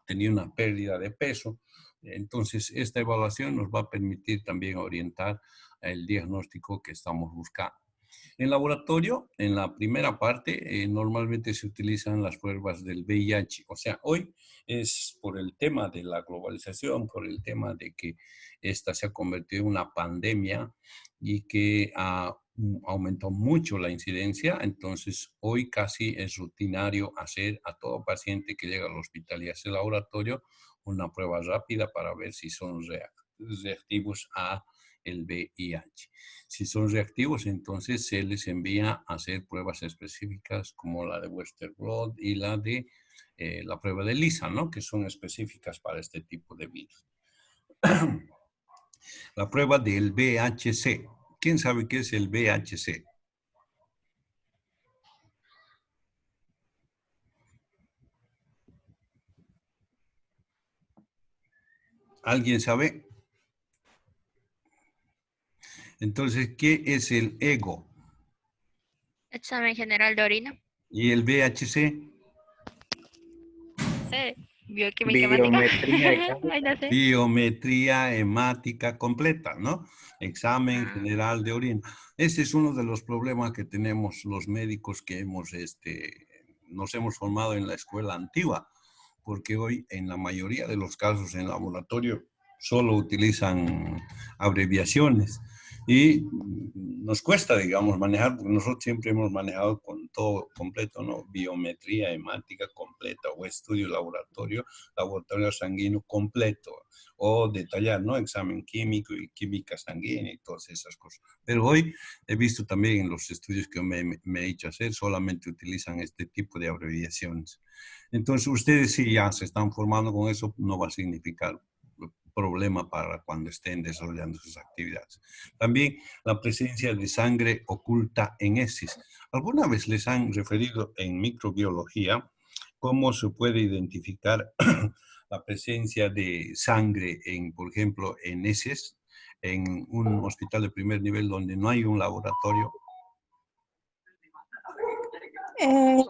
tenía una pérdida de peso. Entonces, esta evaluación nos va a permitir también orientar el diagnóstico que estamos buscando. En laboratorio, en la primera parte, normalmente se utilizan las pruebas del VIH. O sea, hoy es por el tema de la globalización, por el tema de que esta se ha convertido en una pandemia y que ha aumentado mucho la incidencia. Entonces, hoy casi es rutinario hacer a todo paciente que llega al hospital y hace laboratorio una prueba rápida para ver si son reactivos a el VIH. Si son reactivos, entonces se les envía a hacer pruebas específicas como la de Western Blot y la de la prueba de ELISA, ¿no? Que son específicas para este tipo de virus. La prueba del VHC. ¿Quién sabe qué es el VHC? ¿Alguien sabe? Entonces, ¿qué es el EGO? Examen general de orina. ¿Y el VHC? Sí. Bioquímica hemática. Biometría Ay, no sé. Biometría hemática completa, ¿no? Examen Ah, general de orina. Ese es uno de los problemas que tenemos los médicos que nos hemos formado en la escuela antigua, porque hoy en la mayoría de los casos en laboratorio solo utilizan abreviaciones y nos cuesta, digamos, manejar, porque nosotros siempre hemos manejado con todo completo, ¿no? Biometría hemática completa o estudio laboratorio sanguíneo completo o detallar, ¿no? Examen químico y química sanguínea y todas esas cosas. Pero hoy he visto también en los estudios que me he hecho hacer, solamente utilizan este tipo de abreviaciones. Entonces, ustedes si ya se están formando con eso, no va a significar problema para cuando estén desarrollando sus actividades. También la presencia de sangre oculta en heces. ¿Alguna vez les han referido en microbiología cómo se puede identificar la presencia de sangre en, por ejemplo, en heces, en un hospital de primer nivel donde no hay un laboratorio?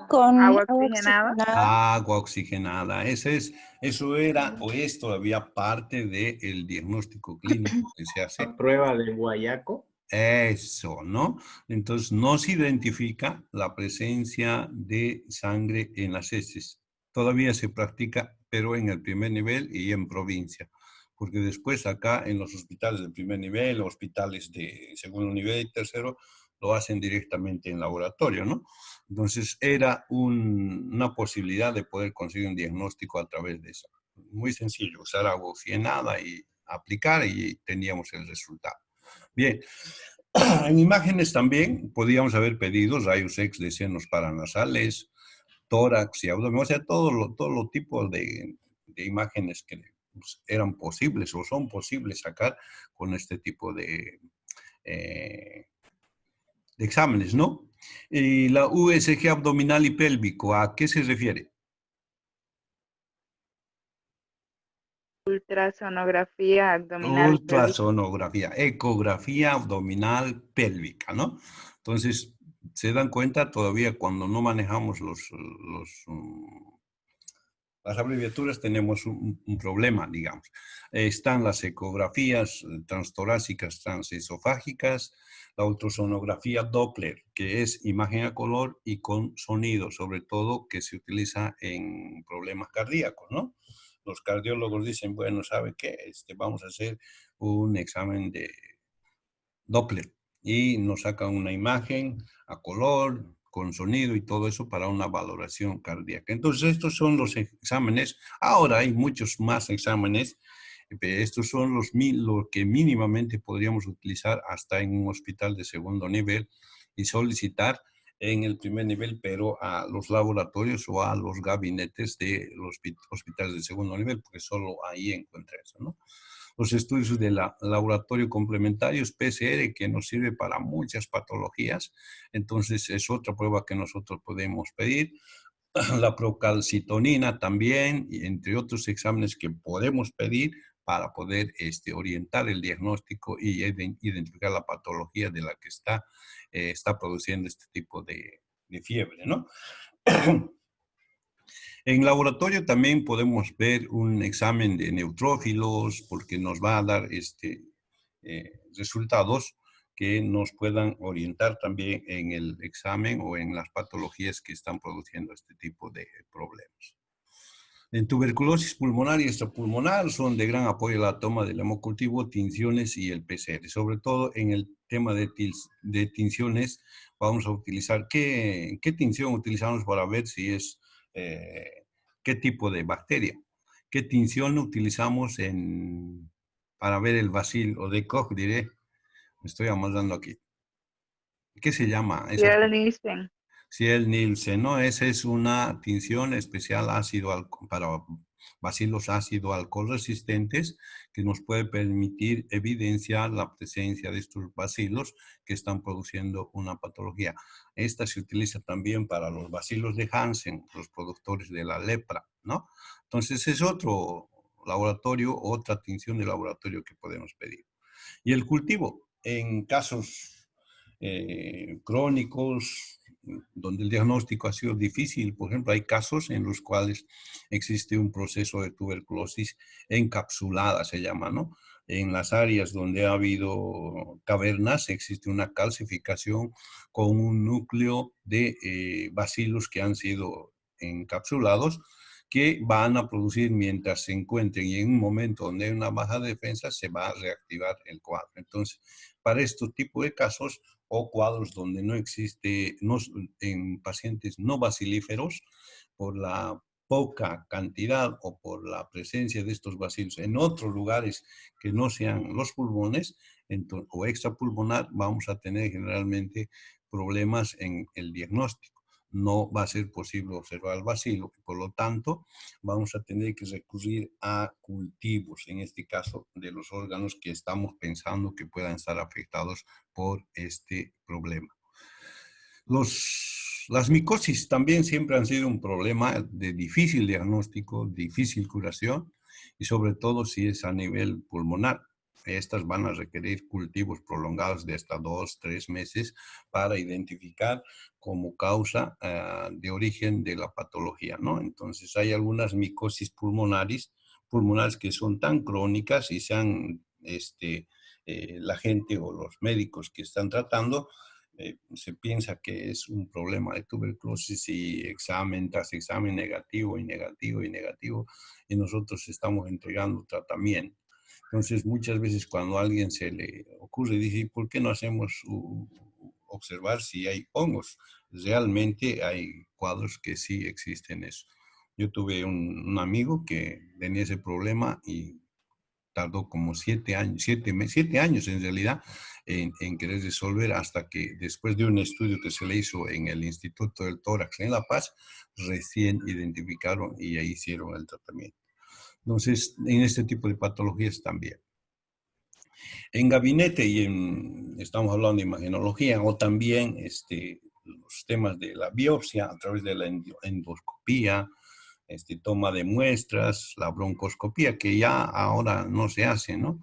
Con Agua agua oxigenada. oxigenada. Agua oxigenada. Eso era o es todavía parte del diagnóstico clínico que se hace. La prueba de Guayaco. Eso, ¿no? Entonces, no se identifica la presencia de sangre en las heces. Todavía se practica, pero en el primer nivel y en provincia. Porque después acá en los hospitales de primer nivel, hospitales de segundo nivel y tercero, lo hacen directamente en laboratorio, ¿no? Entonces, era una posibilidad de poder conseguir un diagnóstico a través de eso. Muy sencillo, usar agua oxigenada y aplicar y teníamos el resultado. Bien, en imágenes también podíamos haber pedido rayos X de senos paranasales, tórax y abdomen, o sea, todos los tipos de imágenes que pues, eran posibles o son posibles sacar con este tipo de exámenes, ¿no? Y la USG abdominal y pélvico, ¿a qué se refiere? Ultrasonografía abdominal pélvica. Ultrasonografía, ecografía abdominal pélvica, ¿no? Entonces, se dan cuenta todavía cuando no manejamos las abreviaturas tenemos un problema, digamos. Están las ecografías transtorácicas, transesofágicas, la ultrasonografía Doppler, que es imagen a color y con sonido, sobre todo que se utiliza en problemas cardíacos, ¿no? Los cardiólogos dicen, bueno, ¿sabe qué? Vamos a hacer un examen de Doppler y nos sacan una imagen a color, con sonido y todo eso para una valoración cardíaca. Entonces, estos son los exámenes. Ahora hay muchos más exámenes. Estos son los que mínimamente podríamos utilizar hasta en un hospital de segundo nivel y solicitar en el primer nivel, pero a los laboratorios o a los gabinetes de los hospitales de segundo nivel, porque solo ahí encuentra eso, ¿no? Los estudios de laboratorio complementarios, PCR, que nos sirve para muchas patologías. Entonces, es otra prueba que nosotros podemos pedir. La procalcitonina también, y entre otros exámenes que podemos pedir para poder orientar el diagnóstico y identificar la patología de la que está produciendo este tipo de fiebre, ¿no? En laboratorio también podemos ver un examen de neutrófilos porque nos va a dar resultados que nos puedan orientar también en el examen o en las patologías que están produciendo este tipo de problemas. En tuberculosis pulmonar y extrapulmonar son de gran apoyo la toma del hemocultivo, tinciones y el PCR. Sobre todo en el tema de tinciones vamos a utilizar, ¿qué tinción utilizamos para ver si es, qué tipo de bacteria? ¿Qué tinción utilizamos para ver el bacil o de Koch, diré? Me estoy amasando aquí. ¿Qué se llama? Y el Nielsen. Sí, el Nielsen, ¿no? Esa es una tinción especial para bacilos ácido alcohol resistentes que nos puede permitir evidenciar la presencia de estos bacilos que están produciendo una patología. Esta se utiliza también para los bacilos de Hansen, los productores de la lepra, ¿no? Entonces es otro laboratorio, otra tinción de laboratorio que podemos pedir. Y el cultivo, en casos crónicos, donde el diagnóstico ha sido difícil. Por ejemplo, hay casos en los cuales existe un proceso de tuberculosis encapsulada, se llama, ¿no? En las áreas donde ha habido cavernas existe una calcificación con un núcleo de bacilos que han sido encapsulados que van a producir mientras se encuentren y en un momento donde hay una baja defensa se va a reactivar el cuadro. Entonces, para este tipo de casos o cuadros donde no existe, en pacientes no bacilíferos, por la poca cantidad o por la presencia de estos bacilos en otros lugares que no sean los pulmones o extrapulmonar, vamos a tener generalmente problemas en el diagnóstico. No va a ser posible observar el bacilo, por lo tanto, vamos a tener que recurrir a cultivos, en este caso, de los órganos que estamos pensando que puedan estar afectados por este problema. Las micosis también siempre han sido un problema de difícil diagnóstico, difícil curación, y sobre todo si es a nivel pulmonar. Estas van a requerir cultivos prolongados de hasta 2, 3 meses para identificar como causa de origen de la patología, ¿no? Entonces hay algunas micosis pulmonares que son tan crónicas y la gente o los médicos que están tratando se piensa que es un problema de tuberculosis y examen tras examen negativo y negativo y negativo, y nosotros estamos entregando tratamiento. Entonces, muchas veces cuando a alguien se le ocurre, dice, ¿por qué no hacemos observar si hay hongos? Realmente hay cuadros que sí existen eso. Yo tuve un amigo que tenía ese problema y tardó como 7 años, 7 años en realidad en querer resolver hasta que después de un estudio que se le hizo en el Instituto del Tórax en La Paz, recién identificaron y ahí hicieron el tratamiento. Entonces, en este tipo de patologías también. En gabinete estamos hablando de imagenología o también los temas de la biopsia a través de la endoscopía, toma de muestras, la broncoscopía, que ya ahora no se hace, ¿no?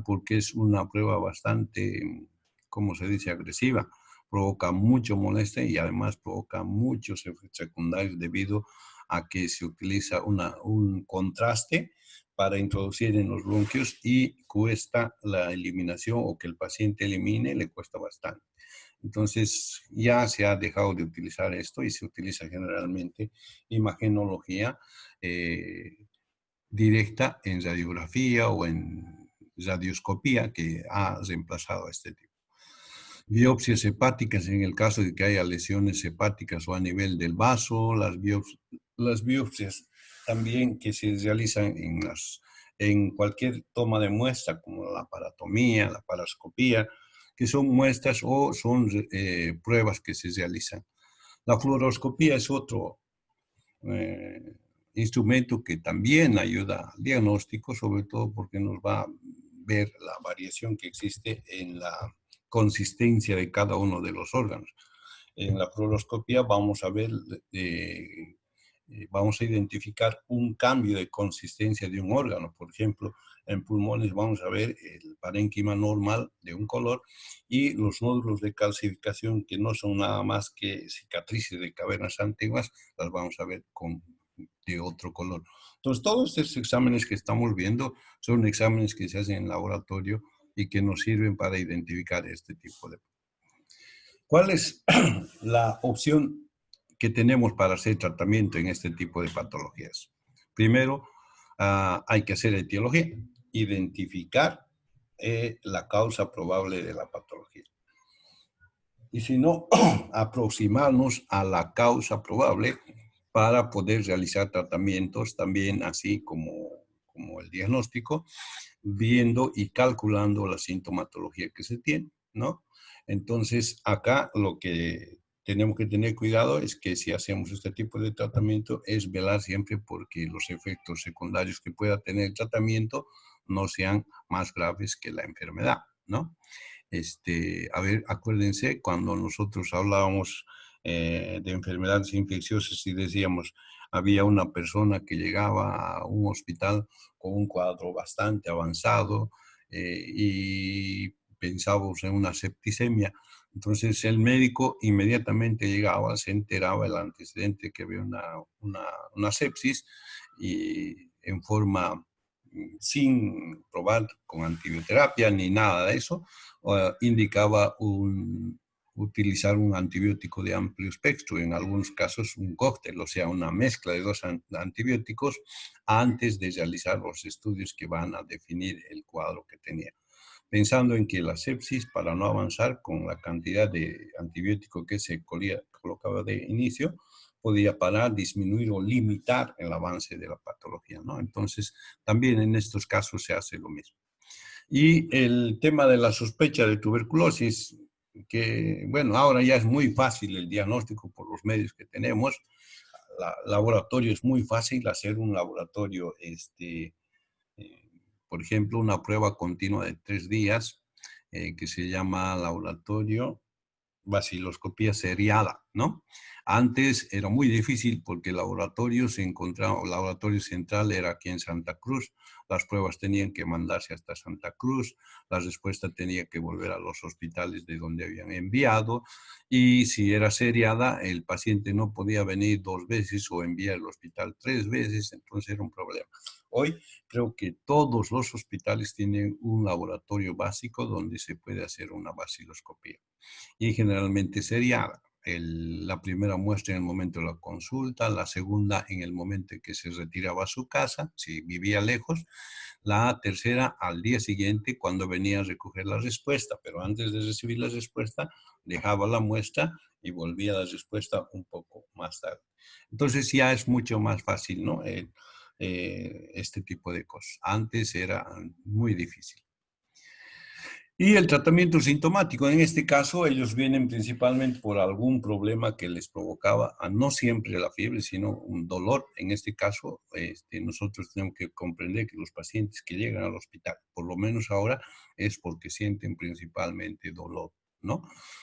Porque es una prueba bastante, ¿cómo se dice?, agresiva. Provoca mucho molestia y además provoca muchos efectos secundarios debido a que se utiliza un contraste para introducir en los bronquios y cuesta la eliminación o que el paciente elimine, le cuesta bastante. Entonces ya se ha dejado de utilizar esto y se utiliza generalmente imagenología directa en radiografía o en radioscopía que ha reemplazado a este tipo. Biopsias hepáticas en el caso de que haya lesiones hepáticas o a nivel del vaso, las biopsias también que se realizan en cualquier toma de muestra como la paratomía, la paroscopía, que son muestras o son pruebas que se realizan. La fluoroscopía es otro instrumento que también ayuda al diagnóstico, sobre todo porque nos va a ver la variación que existe en la consistencia de cada uno de los órganos. En la fluoroscopía vamos a ver, vamos a identificar un cambio de consistencia de un órgano. Por ejemplo, en pulmones vamos a ver el parénquima normal de un color y los nódulos de calcificación que no son nada más que cicatrices de cavernas antiguas, las vamos a ver con de otro color. Entonces, todos estos exámenes que estamos viendo son exámenes que se hacen en laboratorio y que nos sirven para identificar este tipo de... ¿Cuál es la opción que tenemos para hacer tratamiento en este tipo de patologías? Primero, hay que hacer etiología, identificar la causa probable de la patología. Y si no, aproximarnos a la causa probable para poder realizar tratamientos también así como el diagnóstico, viendo y calculando la sintomatología que se tiene, ¿no? Entonces, acá lo que tenemos que tener cuidado es que si hacemos este tipo de tratamiento es velar siempre porque los efectos secundarios que pueda tener el tratamiento no sean más graves que la enfermedad, ¿no? A ver, acuérdense, cuando nosotros hablábamos de enfermedades infecciosas y decíamos, había una persona que llegaba a un hospital con un cuadro bastante avanzado y pensábamos en una septicemia. Entonces el médico inmediatamente llegaba, se enteraba el antecedente que había una sepsis y en forma sin probar con antibioterapia ni nada de eso, indicaba utilizar un antibiótico de amplio espectro, en algunos casos un cóctel, o sea, una mezcla de dos antibióticos antes de realizar los estudios que van a definir el cuadro que tenía. Pensando en que la sepsis, para no avanzar con la cantidad de antibiótico que se colocaba de inicio, podía parar, disminuir o limitar el avance de la patología, ¿no? Entonces, también en estos casos se hace lo mismo. Y el tema de la sospecha de tuberculosis, que, bueno, ahora ya es muy fácil el diagnóstico por los medios que tenemos. Laboratorio es muy fácil hacer un laboratorio, por ejemplo, una prueba continua de 3 días, que se llama laboratorio baciloscopía seriada, ¿no? Antes era muy difícil porque el laboratorio el laboratorio central era aquí en Santa Cruz, las pruebas tenían que mandarse hasta Santa Cruz, la respuesta tenía que volver a los hospitales de donde habían enviado, y si era seriada, el paciente no podía venir 2 veces o enviar al hospital 3 veces, entonces era un problema. Hoy creo que todos los hospitales tienen un laboratorio básico donde se puede hacer una baciloscopía y generalmente seriada. La primera muestra en el momento de la consulta, la segunda en el momento en que se retiraba a su casa, si vivía lejos, la tercera al día siguiente cuando venía a recoger la respuesta, pero antes de recibir la respuesta dejaba la muestra y volvía a la respuesta un poco más tarde. Entonces ya es mucho más fácil, ¿no? Este tipo de cosas. Antes era muy difícil. Y el tratamiento sintomático, en este caso, ellos vienen principalmente por algún problema que les provocaba, no siempre la fiebre, sino un dolor. En este caso, nosotros tenemos que comprender que los pacientes que llegan al hospital, por lo menos ahora, es porque sienten principalmente dolor, ¿no?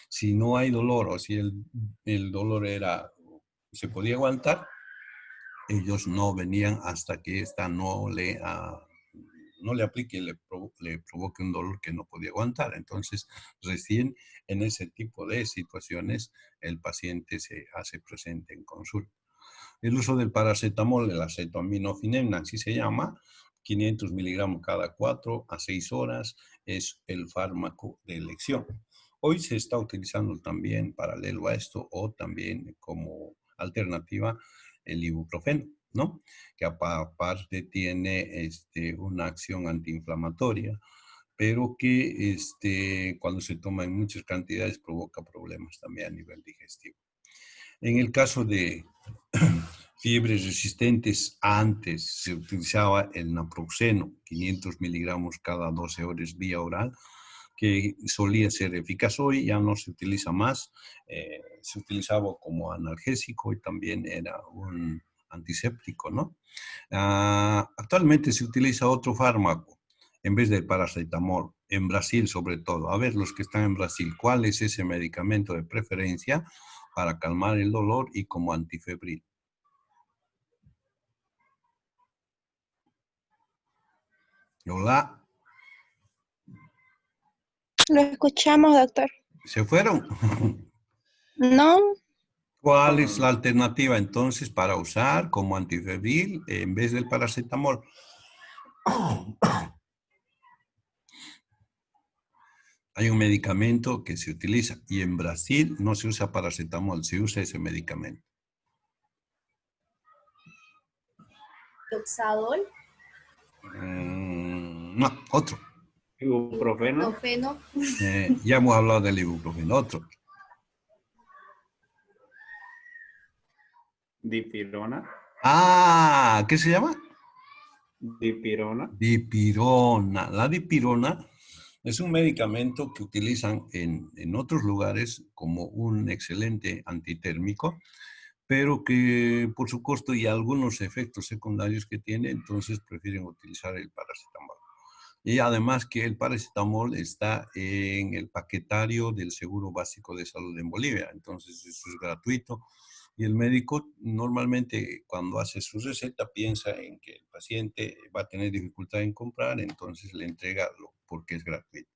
Si no hay dolor o si el dolor se podía aguantar, ellos no venían hasta que esta no le aplique y le provoque un dolor que no podía aguantar. Entonces, recién en ese tipo de situaciones, el paciente se hace presente en consulta. El uso del paracetamol, el acetaminofén, así se llama, 500 miligramos cada 4 a 6 horas, es el fármaco de elección. Hoy se está utilizando también paralelo a esto o también como alternativa el ibuprofeno, ¿no? Que aparte tiene una acción antiinflamatoria, pero que cuando se toma en muchas cantidades provoca problemas también a nivel digestivo. En el caso de fiebres resistentes, antes se utilizaba el naproxeno, 500 miligramos cada 12 horas vía oral, que solía ser eficaz. Hoy ya no se utiliza más, se utilizaba como analgésico y también era un antiséptico, ¿no? Actualmente se utiliza otro fármaco en vez del paracetamol, en Brasil sobre todo. A ver, los que están en Brasil, ¿cuál es ese medicamento de preferencia para calmar el dolor y como antifebril? Hola. Lo escuchamos, doctor. ¿Se fueron? No, ¿Cuál es la alternativa entonces para usar como antifebril en vez del paracetamol? Hay un medicamento que se utiliza y en Brasil no se usa paracetamol, se usa ese medicamento. Toxadol. No, otro. Ibuprofeno. Ibuprofeno. Ya hemos hablado del ibuprofeno, otro. Dipirona. Ah, ¿qué se llama? Dipirona. Dipirona. La dipirona es un medicamento que utilizan en otros lugares como un excelente antitérmico, pero que por su costo y algunos efectos secundarios que tiene, entonces prefieren utilizar el paracetamol. Y además que el paracetamol está en el paquetario del Seguro Básico de Salud en Bolivia, entonces eso es gratuito. Y el médico normalmente cuando hace su receta piensa en que el paciente va a tener dificultad en comprar, entonces le entrega porque es gratuito.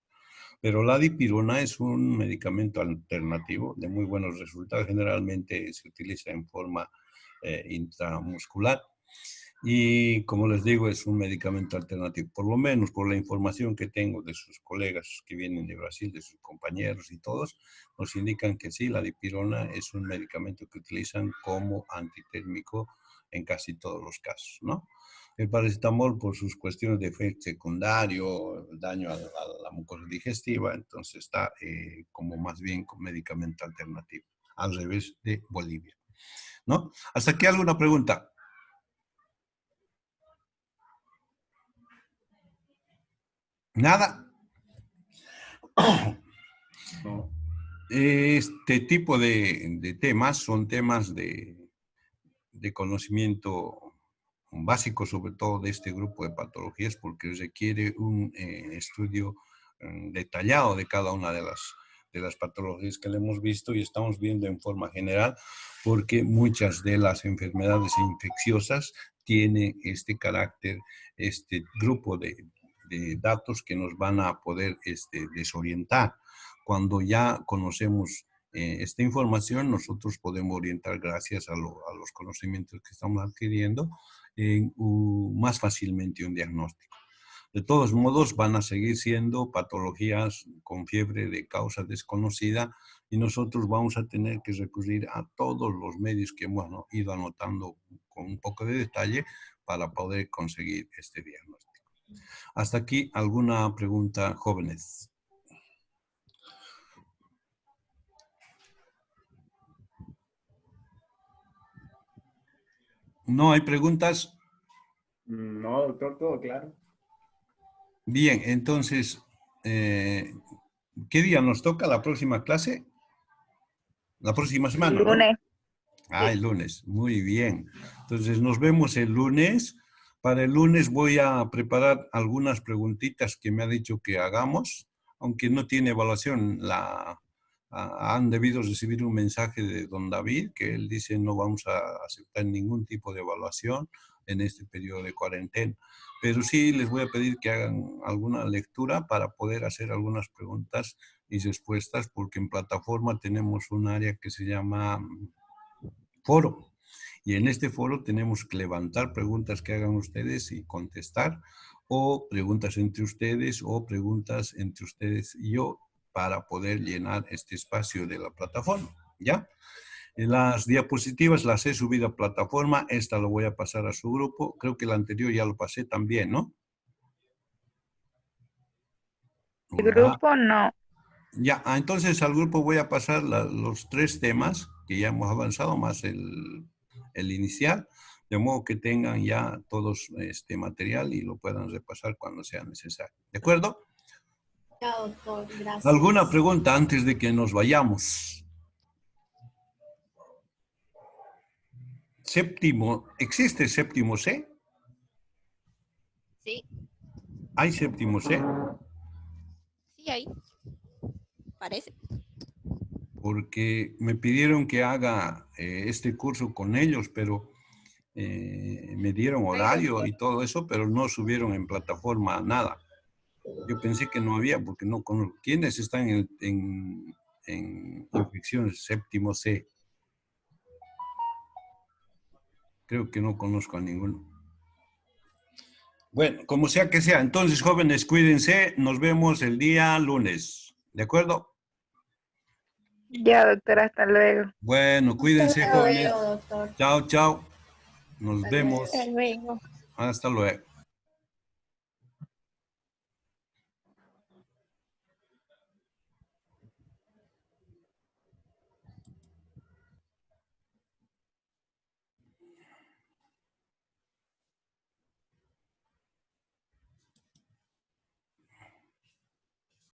Pero la dipirona es un medicamento alternativo de muy buenos resultados. Generalmente se utiliza en forma intramuscular. Y como les digo, es un medicamento alternativo. Por lo menos por la información que tengo de sus colegas que vienen de Brasil, de sus compañeros y todos, nos indican que sí, la dipirona es un medicamento que utilizan como antitérmico en casi todos los casos, ¿no? El paracetamol, por sus cuestiones de efecto secundario, daño a la mucosa digestiva, entonces está como más bien con medicamento alternativo, al revés de Bolivia, ¿no? ¿Hasta aquí alguna pregunta? Nada. No. Este tipo de temas son temas de conocimiento básico, sobre todo de este grupo de patologías, porque requiere un estudio detallado de cada una de las patologías que le hemos visto y estamos viendo en forma general, porque muchas de las enfermedades infecciosas tienen este carácter, este grupo de datos que nos van a poder desorientar. Cuando ya conocemos esta información, nosotros podemos orientar gracias a los conocimientos que estamos adquiriendo más fácilmente un diagnóstico. De todos modos, van a seguir siendo patologías con fiebre de causa desconocida y nosotros vamos a tener que recurrir a todos los medios que hemos ido anotando con un poco de detalle para poder conseguir este diagnóstico. Hasta aquí, ¿alguna pregunta, jóvenes? ¿No hay preguntas? No, doctor, todo claro. Bien, entonces, ¿qué día nos toca la próxima clase? La próxima semana, ¿no? Lunes. Ah, el lunes. Muy bien. Entonces, nos vemos el lunes. Para el lunes voy a preparar algunas preguntitas que me ha dicho que hagamos, aunque no tiene evaluación. Han debido recibir un mensaje de don David que él dice no vamos a aceptar ningún tipo de evaluación en este periodo de cuarentena. Pero sí les voy a pedir que hagan alguna lectura para poder hacer algunas preguntas y respuestas, porque en plataforma tenemos un área que se llama foro. Y en este foro tenemos que levantar preguntas que hagan ustedes y contestar, o preguntas entre ustedes, o preguntas entre ustedes y yo, para poder llenar este espacio de la plataforma, ¿ya? Las diapositivas las he subido a plataforma, esta lo voy a pasar a su grupo, creo que la anterior ya lo pasé también, ¿no? El grupo no. Ya, entonces al grupo voy a pasar los 3 temas que ya hemos avanzado, más el inicial, de modo que tengan ya todos este material y lo puedan repasar cuando sea necesario. ¿De acuerdo? Ya, doctor, gracias. ¿Alguna pregunta antes de que nos vayamos? Séptimo, ¿existe séptimo C? Sí, ¿Hay séptimo C? sí, ahí. Parece. Porque me pidieron que haga este curso con ellos, pero me dieron horario y todo eso, pero no subieron en plataforma nada. Yo pensé que no había, porque no conozco. ¿Quiénes están en infecciones séptimo C? Creo que no conozco a ninguno. Bueno, como sea que sea. Entonces, jóvenes, cuídense. Nos vemos el día lunes. ¿De acuerdo? Ya, doctora, hasta luego. Bueno, cuídense, Hasta jóvenes. luego, doctor. Chao, chao. Nos Hasta vemos. Hasta luego. Hasta luego.